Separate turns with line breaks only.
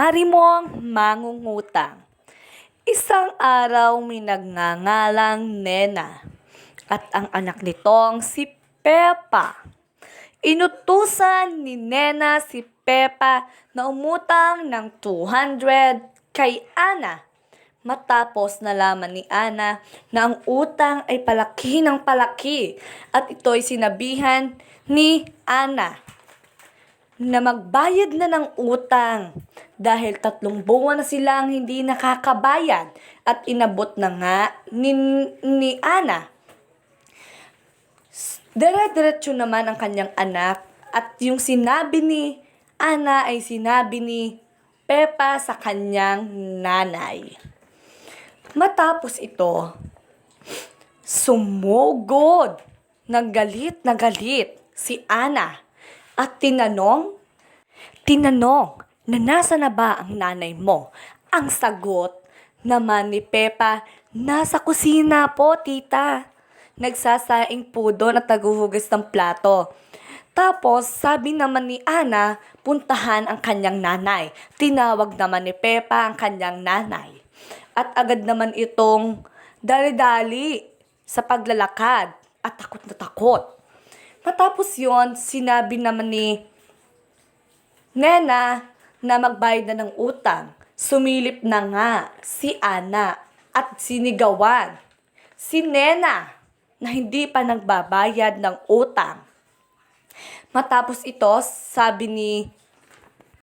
Maaari mong mangungutang. Isang araw may nagngangalang Nena at ang anak nitong si Pepa. Inutusan ni Nena si Pepa na umutang ng 200 kay Ana. Matapos nalaman ni Ana na ang utang ay palaki ng palaki at ito'y sinabihan ni Ana na magbayad na ng utang dahil 3 buwan na silang hindi nakakabayad at inabot na nga ni Ana. Dire-diretso naman ang kanyang anak at yung sinabi ni Ana ay sinabi ni Pepa sa kanyang nanay. Matapos ito, sumugod na galit si Ana at tinanong na nasa na ba ang nanay mo? Ang sagot naman ni Pepa, nasa kusina po, tita. Nagsasaing po doon at naghuhugas ng plato. Tapos, sabi naman ni Ana, puntahan ang kanyang nanay. Tinawag naman ni Pepa ang kanyang nanay. At agad naman itong dali-dali sa paglalakad at takot na takot. Matapos yon, sinabi naman ni Nena na magbayad na ng utang. Sumilip na nga si Ana at sinigawan si Nena na hindi pa nagbabayad ng utang. Matapos ito, sabi ni